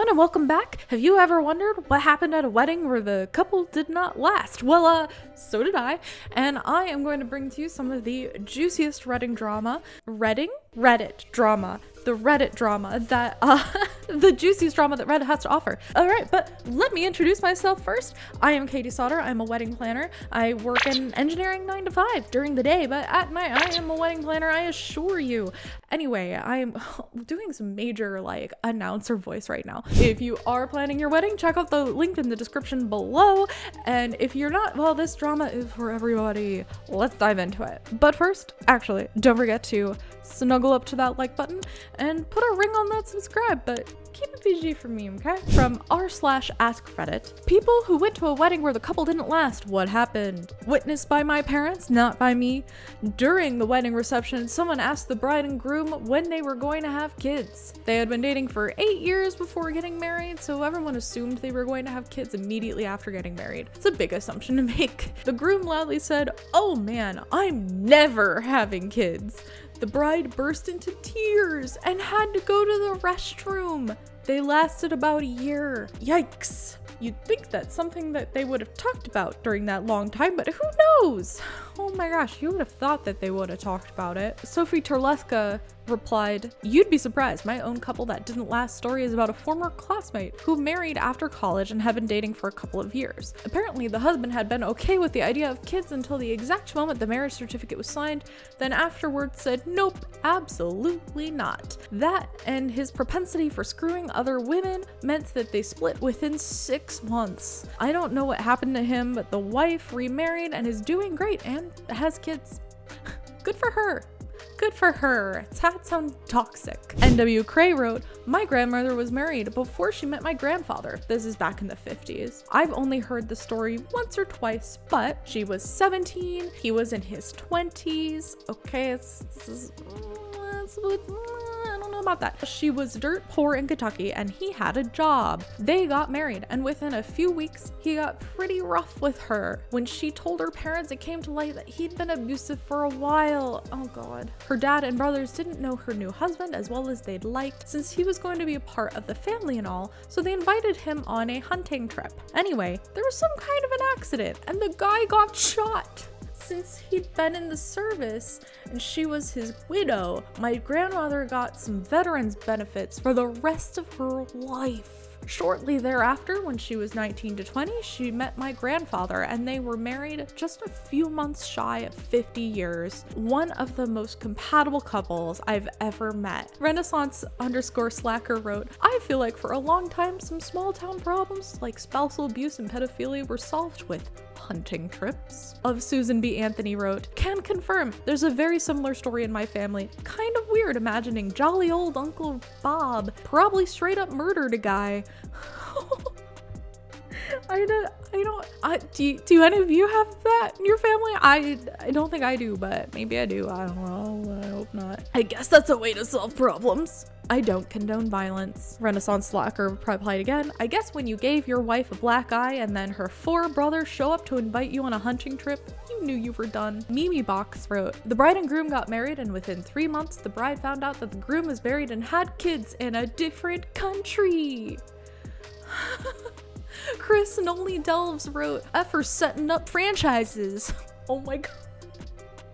everyone, and welcome back. Have you ever wondered what happened at a wedding where the couple did not last? Well, so did I, and I am going to bring to you some of the juiciest Reddit drama that, the juiciest drama that Reddit has to offer. Alright, but let me introduce myself first. I am Katie Sauter. I'm a wedding planner. I work in engineering 9 to 5 during the day, but at night I am a wedding planner, I assure you. Anyway, I'm doing some major, announcer voice right now. If you are planning your wedding, check out the link in the description below, and if you're not, well, this drama is for everybody. Let's dive into it. But first, actually, don't forget to snuggle up to that like button and put a ring on that subscribe, but keep it PG for me, okay? From r/AskReddit, people who went to a wedding where the couple didn't last, what happened? Witnessed by my parents, not by me. During the wedding reception, someone asked the bride and groom when they were going to have kids. They had been dating for 8 years before getting married, so everyone assumed they were going to have kids immediately after getting married. It's a big assumption to make. The groom loudly said, "Oh man, I'm never having kids." The bride burst into tears and had to go to the restroom. They lasted about a year. Yikes. You'd think that's something that they would have talked about during that long time, but who knows? Oh my gosh, you would have thought that they would have talked about it. Sophie Terleska replied, "You'd be surprised. My own couple that didn't last story is about a former classmate who married after college and had been dating for a couple of years. Apparently, the husband had been okay with the idea of kids until the exact moment the marriage certificate was signed, then afterwards said, nope, absolutely not. That and his propensity for screwing other women meant that they split within 6 months. I don't know what happened to him, but the wife remarried and is doing great and has kids. Good for her. Good for her. That sounds toxic." NW Cray wrote, "My grandmother was married before she met my grandfather." This is back in the 50s. "I've only heard the story once or twice, but she was 17, he was in his 20s. Okay, I don't know about that. She was dirt poor in Kentucky and he had a job. They got married and within a few weeks he got pretty rough with her. When she told her parents, it came to light that he'd been abusive for a while. Oh god. Her dad and brothers didn't know her new husband as well as they'd liked since he was going to be a part of the family and all, so they invited him on a hunting trip. Anyway, there was some kind of an accident and the guy got shot. Since he'd been in the service and she was his widow, my grandmother got some veterans benefits for the rest of her life. Shortly thereafter, when she was 19 to 20, she met my grandfather and they were married just a few months shy of 50 years. One of the most compatible couples I've ever met." Renaissance_slacker wrote, "I feel like for a long time, some small town problems like spousal abuse and pedophilia were solved with hunting trips." Of Susan B. Anthony wrote, "Can confirm, there's a very similar story in my family. Kind of weird imagining jolly old Uncle Bob probably straight up murdered a guy." Do any of you have that in your family? I don't think I do, but maybe I do. I don't know. I hope not. I guess that's a way to solve problems. "I don't condone violence." Renaissance Slacker replied again, "I guess when you gave your wife a black eye and then her 4 brothers show up to invite you on a hunting trip, you knew you were done." Mimi Box wrote, "The bride and groom got married and within 3 months the bride found out that the groom was married and had kids in a different country." Chris Nolly Delves wrote, "F for setting up franchises." Oh my god.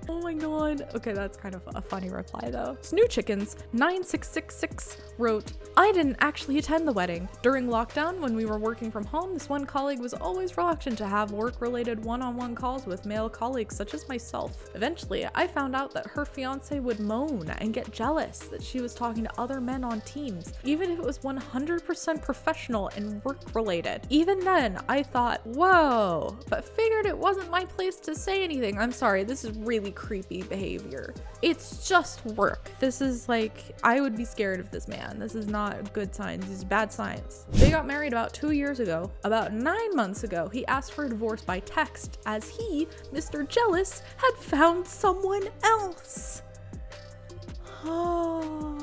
Oh my god. Okay, that's kind of a funny reply though. Snoo Chickens 9666 wrote, "I didn't actually attend the wedding. During lockdown, when we were working from home, this one colleague was always reluctant to have work-related one-on-one calls with male colleagues such as myself. Eventually, I found out that her fiance would moan and get jealous that she was talking to other men on Teams, even if it was 100% professional and work-related. Even then, I thought, whoa, but figured it wasn't my place to say anything." I'm sorry, this is really creepy behavior. It's just work. This is I would be scared of this man. This is not good signs. These are bad signs. They got married about 2 years ago. About 9 months ago, he asked for a divorce by text as he, Mr. Jealous, had found someone else. Oh.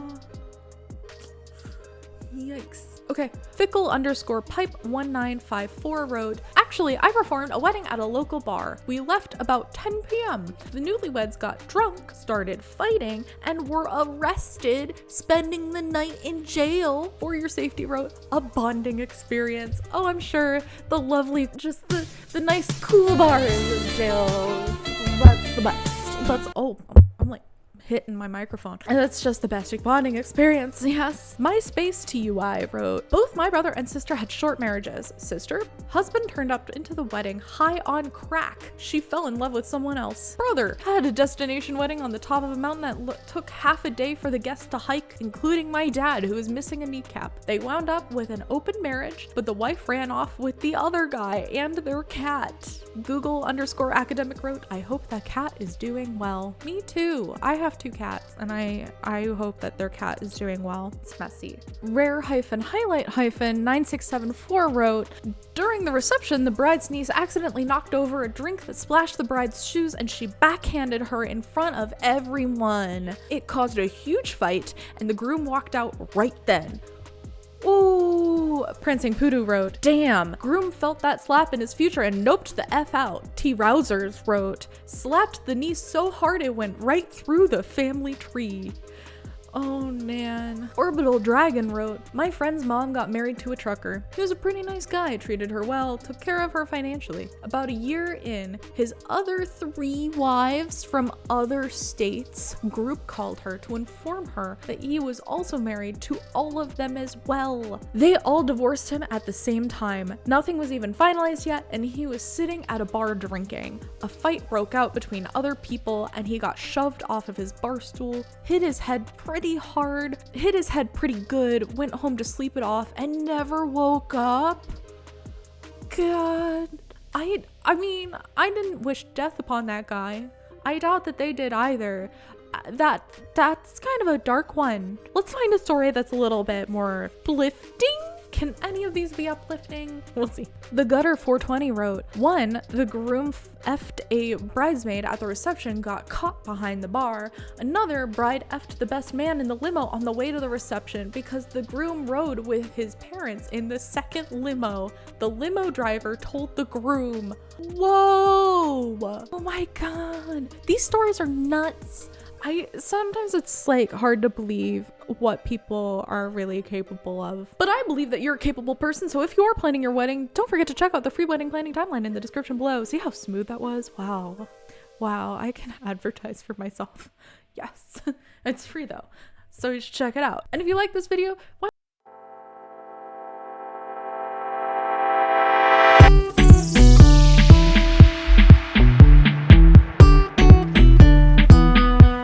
Yikes. Okay, Fickle_pipe1954 wrote, actually, I performed a wedding at a local bar. We left about 10 p.m. The newlyweds got drunk, started fighting, and were arrested, spending the night in jail. For your safety wrote, a bonding experience. Oh, I'm sure the lovely, just the nice cool bars of jail. That's the best. That's, oh, I'm like hitting my microphone. And that's just the best bonding experience, yes. MySpace TUI wrote, both my brother and sister had short marriages. Sister, husband turned up into the wedding high on crack. She fell in love with someone else. Brother had a destination wedding on the top of a mountain that took half a day for the guests to hike, including my dad, who was missing a kneecap. They wound up with an open marriage, but the wife ran off with the other guy and their cat. Google_academic wrote, I hope that cat is doing well. Me too. I have 2 cats and I hope that their cat is doing well. It's messy. Rare-highlight-9674 wrote, during the reception, the bride's niece accidentally knocked over a drink that splashed the bride's shoes and she backhanded her in front of everyone. It caused a huge fight and the groom walked out right then. Ooh, Prancing Poodoo wrote, damn, groom felt that slap in his future and noped the F out. T. Rousers wrote, slapped the niece so hard it went right through the family tree. Oh man. Orbital Dragon wrote, my friend's mom got married to a trucker. He was a pretty nice guy, treated her well, took care of her financially. About a year in, his other 3 wives from other states group called her to inform her that he was also married to all of them as well. They all divorced him at the same time. Nothing was even finalized yet, and he was sitting at a bar drinking. A fight broke out between other people, and he got shoved off of his bar stool, hit his head pretty good, went home to sleep it off, and never woke up. God, I mean, I didn't wish death upon that guy. I doubt that they did either. That's kind of a dark one. Let's find a story that's a little bit more uplifting. Can any of these be uplifting? We'll see. The Gutter 420 wrote, 1. The groom effed a bridesmaid at the reception, got caught behind the bar. Another, bride effed the best man in the limo on the way to the reception because the groom rode with his parents in the second limo. The limo driver told the groom. Whoa! Oh my god. These stories are nuts. Sometimes it's like hard to believe what people are really capable of. But I believe that you're a capable person, so if you are planning your wedding, don't forget to check out the free wedding planning timeline in the description below. See how smooth that was? Wow. Wow, I can advertise for myself. Yes. It's free though, so you should check it out. And if you like this video, why